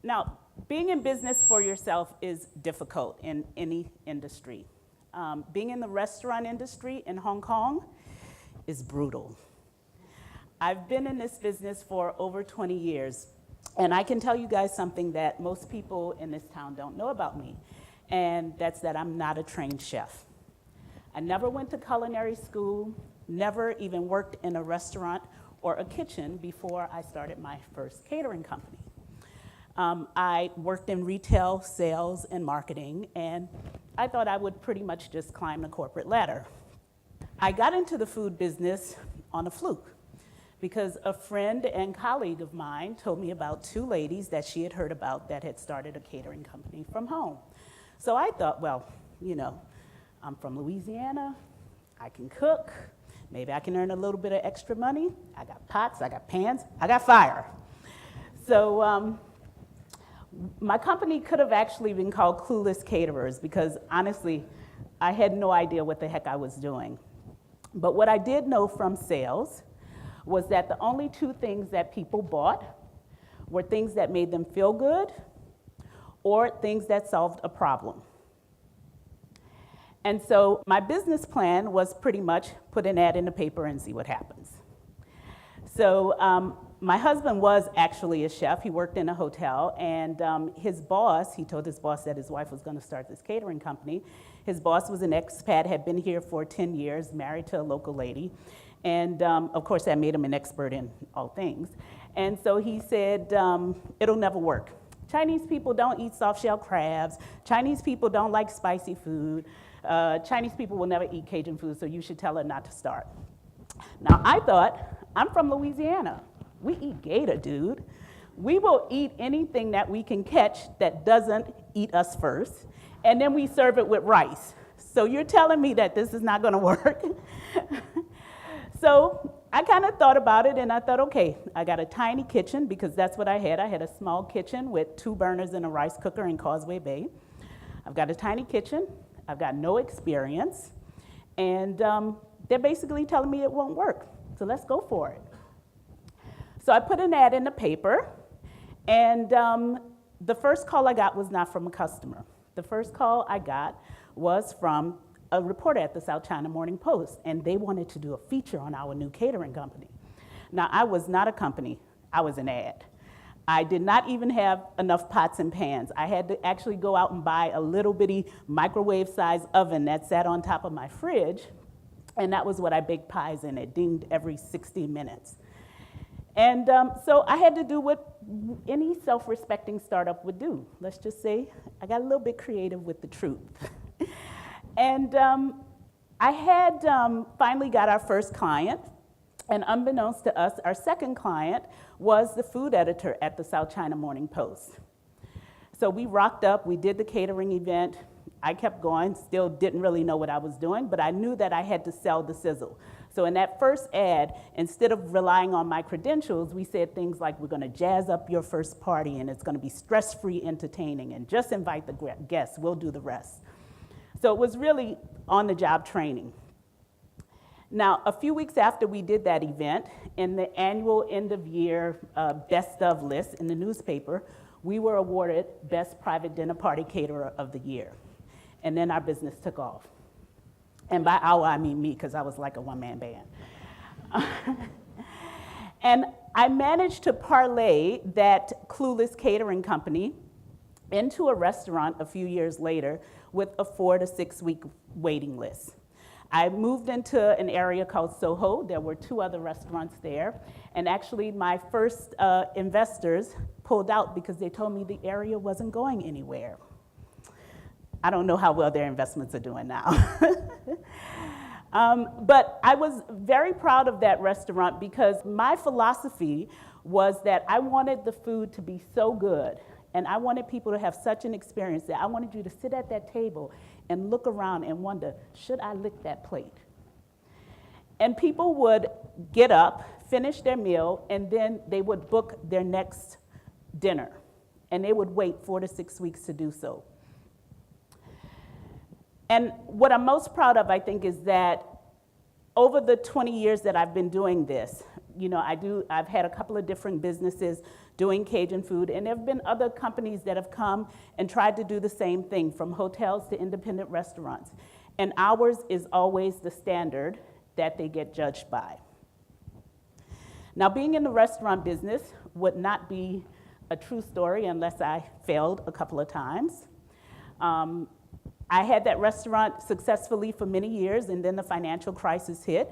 Now, being in business for yourself is difficult in any industry. Being in the restaurant industry in Hong Kong is brutal. I've been in this business for over 20 years, and I can tell you guys something that most people in this town don't know about me, and that's that I'm not a trained chef. I never went to culinary school, never even worked in a restaurant or a kitchen before I started my first catering company. I worked in retail, sales, and marketing, and I thought I would pretty much just climb the corporate ladder. I got into the food business on a fluke because a friend and colleague of mine told me about two ladies that she had heard about that had started a catering company from home. So I thought, well, you know, I'm from Louisiana, I can cook, maybe I can earn a little bit of extra money. I got pots, I got pans, I got fire. So my company could have actually been called Clueless Caterers because honestly, I had no idea what the heck I was doing. But what I did know from sales was that the only two things that people bought were things that made them feel good or things that solved a problem. And so my business plan was pretty much put an ad in the paper and see what happens. So my husband was actually a chef. He worked in a hotel, and his boss, he told his boss that his wife was going to start this catering company. His boss was an expat, had been here for 10 years, married to a local lady, and of course that made him an expert in all things. And so he said, it'll never work. Chinese people don't eat soft-shell crabs. Chinese people don't like spicy food. Chinese people will never eat Cajun food, so you should tell her not to start. Now, I thought, I'm from Louisiana. We eat gator, dude. We will eat anything that we can catch that doesn't eat us first, and then we serve it with rice. So you're telling me that this is not gonna work? So I kind of thought about it, and I thought, okay, I got a tiny kitchen, because that's what I had. I had a small kitchen with 2 burners and a rice cooker in Causeway Bay. I've got a tiny kitchen. I've got no experience, and they're basically telling me it won't work, so let's go for it. So I put an ad in the paper, and the first call I got was not from a customer. The first call I got was from a reporter at the South China Morning Post, and they wanted to do a feature on our new catering company. Now, I was not a company, I was an ad. I did not even have enough pots and pans. I had to actually go out and buy a little bitty microwave-sized oven that sat on top of my fridge, and that was what I baked pies in. It dinged every 60 minutes. And so I had to do what any self-respecting startup would do. Let's just say I got a little bit creative with the truth. And I had finally got our first client, and unbeknownst to us, our second client was the food editor at the South China Morning Post. So we rocked up, we did the catering event. I kept going, still didn't really know what I was doing, but I knew that I had to sell the sizzle. So in that first ad, instead of relying on my credentials, we said things like, we're gonna jazz up your first party, and it's gonna be stress-free entertaining, and just invite the guests, we'll do the rest. So it was really on-the-job training. Now, a few weeks after we did that event, in the annual end-of-year best of list in the newspaper, we were awarded Best Private Dinner Party Caterer of the Year. And then our business took off. And by our, I mean me, because I was like a one-man band. And I managed to parlay that Clueless Catering Company into a restaurant a few years later with a 4 to 6 week waiting list. I moved into an area called Soho. There were 2 other restaurants there. And actually, my first investors pulled out because they told me the area wasn't going anywhere. I don't know how well their investments are doing now. But I was very proud of that restaurant because my philosophy was that I wanted the food to be so good, and I wanted people to have such an experience that I wanted you to sit at that table and look around and wonder, should I lick that plate? And people would get up, finish their meal, and then they would book their next dinner. And they would wait 4 to 6 weeks to do so. And what I'm most proud of, I think, is that over the 20 years that I've been doing this, I've had a couple of different businesses doing Cajun food, and there have been other companies that have come and tried to do the same thing, from hotels to independent restaurants. And ours is always the standard that they get judged by. Now, being in the restaurant business would not be a true story unless I failed a couple of times. I had that restaurant successfully for many years, and then the financial crisis hit.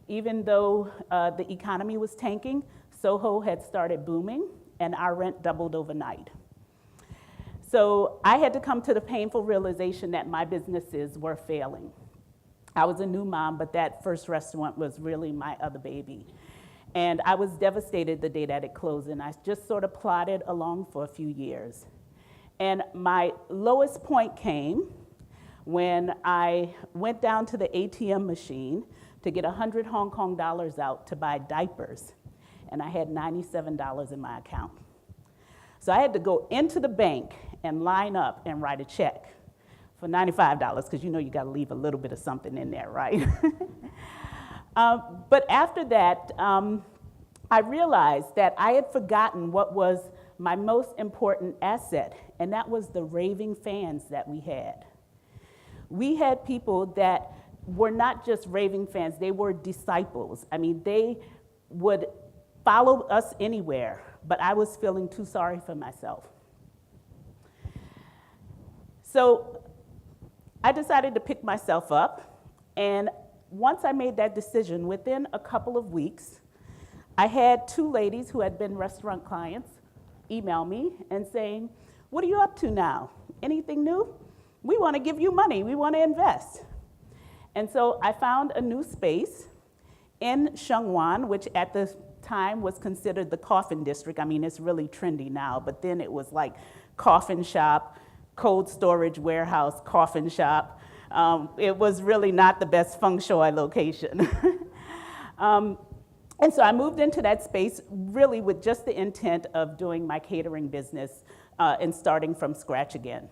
Even though the economy was tanking, Soho had started booming, and our rent doubled overnight. So I had to come to the painful realization that my businesses were failing. I was a new mom, but that first restaurant was really my other baby. And I was devastated the day that it closed, and I just sort of plodded along for a few years. And my lowest point came when I went down to the ATM machine to get 100 Hong Kong dollars out to buy diapers, and I had $97 in my account. So I had to go into the bank and line up and write a check for $95, because you got to leave a little bit of something in there, right? But after that, I realized that I had forgotten what was my most important asset, and that was the raving fans that we had. We had people that were not just raving fans, they were disciples. I mean, they would follow us anywhere, but I was feeling too sorry for myself. So I decided to pick myself up, and once I made that decision, within a couple of weeks, I had two ladies who had been restaurant clients email me and saying, "What are you up to now? Anything new? We want to give you money, we want to invest." And so I found a new space in Shengwan, which at the time was considered the coffin district. I mean, it's really trendy now, but then it was like coffin shop, cold storage warehouse, coffin shop. It was really not the best feng shui location. And so I moved into that space really with just the intent of doing my catering business and starting from scratch again.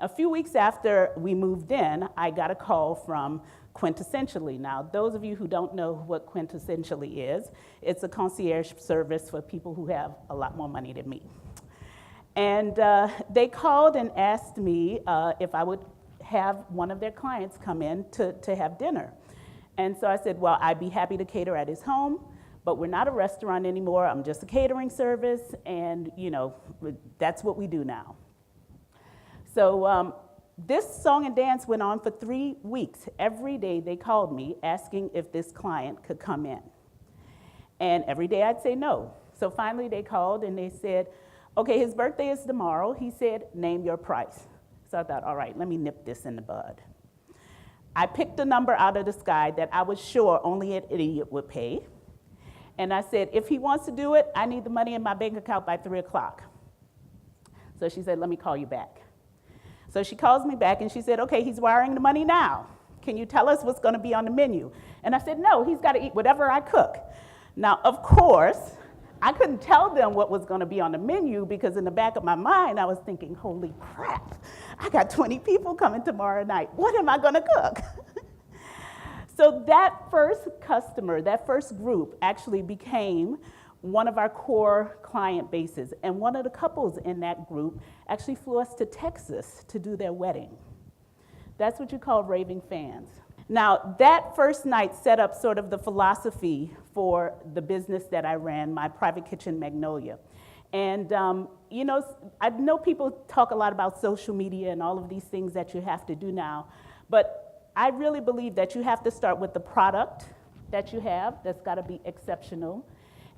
A few weeks after we moved in, I got a call from Quintessentially. Now, those of you who don't know what Quintessentially is, it's a concierge service for people who have a lot more money than me. And they called and asked me if I would have one of their clients come in to have dinner. And so I said, well, I'd be happy to cater at his home, but we're not a restaurant anymore. I'm just a catering service, and that's what we do now. So this song and dance went on for 3 weeks. Every day they called me asking if this client could come in. And every day I'd say no. So finally they called and they said, okay, his birthday is tomorrow. He said, name your price. So I thought, all right, let me nip this in the bud. I picked a number out of the sky that I was sure only an idiot would pay. And I said, if he wants to do it, I need the money in my bank account by 3 o'clock. So she said, let me call you back. So she calls me back and she said, okay, he's wiring the money now. Can you tell us what's going to be on the menu? And I said, no, he's got to eat whatever I cook. Now, of course, I couldn't tell them what was going to be on the menu because in the back of my mind, I was thinking, holy crap, I got 20 people coming tomorrow night. What am I going to cook? So that first customer, that first group actually became one of our core client bases. And one of the couples in that group actually flew us to Texas to do their wedding. That's what you call raving fans. Now, that first night set up sort of the philosophy for the business that I ran, my private kitchen Magnolia. And, I know people talk a lot about social media and all of these things that you have to do now, but I really believe that you have to start with the product that you have that's got to be exceptional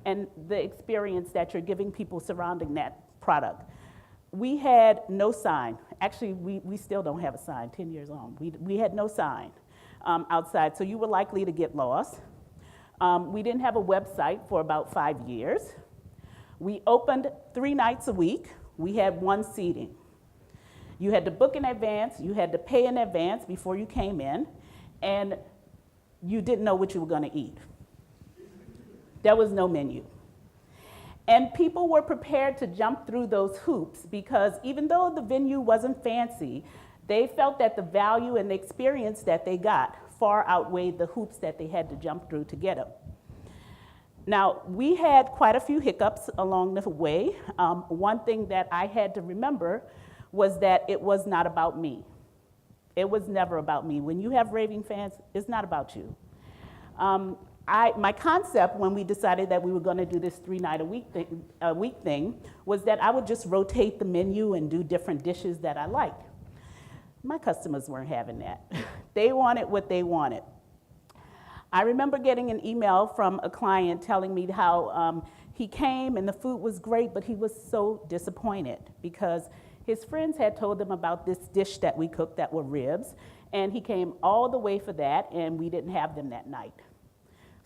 and the experience that you're giving people surrounding that product. We had no sign. Actually, we still don't have a sign 10 years on. We had no sign outside, so you were likely to get lost. We didn't have a website for about 5 years. We opened 3 nights a week. We had 1 seating. You had to book in advance, you had to pay in advance before you came in, and you didn't know what you were going to eat. There was no menu. And people were prepared to jump through those hoops because even though the venue wasn't fancy, they felt that the value and the experience that they got far outweighed the hoops that they had to jump through to get them. Now, we had quite a few hiccups along the way. One thing that I had to remember was that it was not about me. It was never about me. When you have raving fans, it's not about you. My concept when we decided that we were going to do this 3-night-a-week thing was that I would just rotate the menu and do different dishes that I like. My customers weren't having that. They wanted what they wanted. I remember getting an email from a client telling me how he came and the food was great, but he was so disappointed because his friends had told him about this dish that we cooked that were ribs, and he came all the way for that, and we didn't have them that night.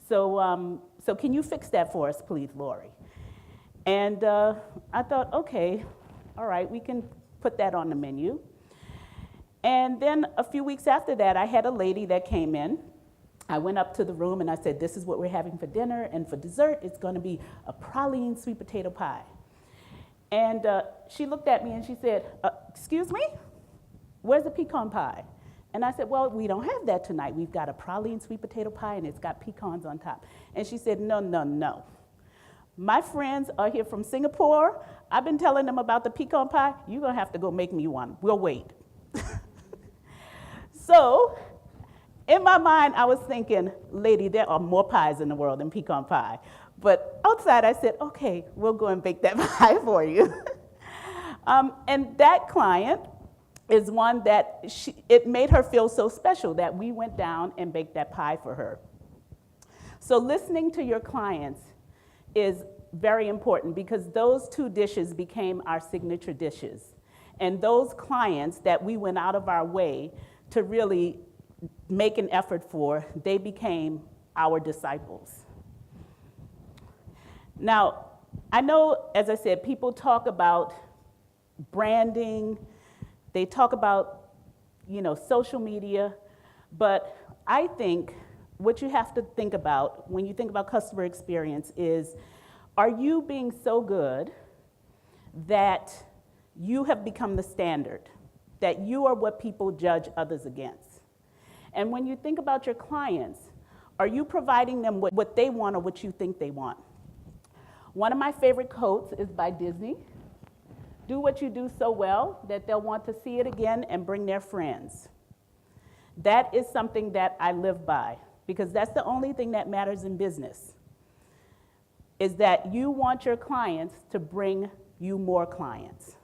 So can you fix that for us, please, Lori? And I thought, okay, all right, we can put that on the menu. And then a few weeks after that, I had a lady that came in. I went up to the room and I said, this is what we're having for dinner, and for dessert, it's going to be a praline sweet potato pie. And she looked at me and she said, excuse me, where's the pecan pie? And I said, well, we don't have that tonight. We've got a praline sweet potato pie and it's got pecans on top. And she said, no, no, no. My friends are here from Singapore. I've been telling them about the pecan pie. You're going to have to go make me one. We'll wait. So in my mind, I was thinking, lady, there are more pies in the world than pecan pie. But outside, I said, okay, we'll go and bake that pie for you. And that client is one that it made her feel so special that we went down and baked that pie for her. So listening to your clients is very important because those two dishes became our signature dishes. And those clients that we went out of our way to really make an effort for, they became our disciples. Now, I know, as I said, people talk about branding, they talk about, social media, but I think what you have to think about when you think about customer experience is, are you being so good that you have become the standard, that you are what people judge others against? And when you think about your clients, are you providing them what they want or what you think they want? One of my favorite quotes is by Disney. Do what you do so well that they'll want to see it again and bring their friends. That is something that I live by because that's the only thing that matters in business, is that you want your clients to bring you more clients.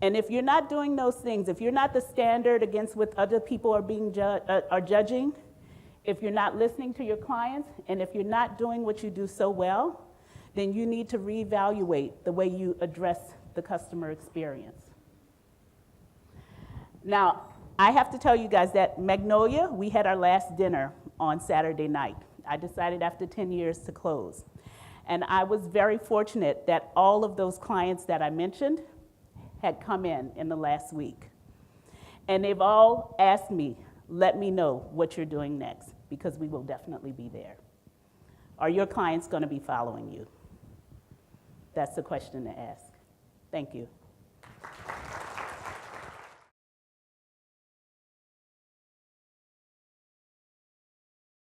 And if you're not doing those things, if you're not the standard against what other people are judging, if you're not listening to your clients, and if you're not doing what you do so well, then you need to reevaluate the way you address the customer experience. Now, I have to tell you guys that Magnolia, we had our last dinner on Saturday night. I decided after 10 years to close. And I was very fortunate that all of those clients that I mentioned had come in the last week. And they've all asked me, let me know what you're doing next, because we will definitely be there. Are your clients going to be following you? That's the question to ask. Thank you.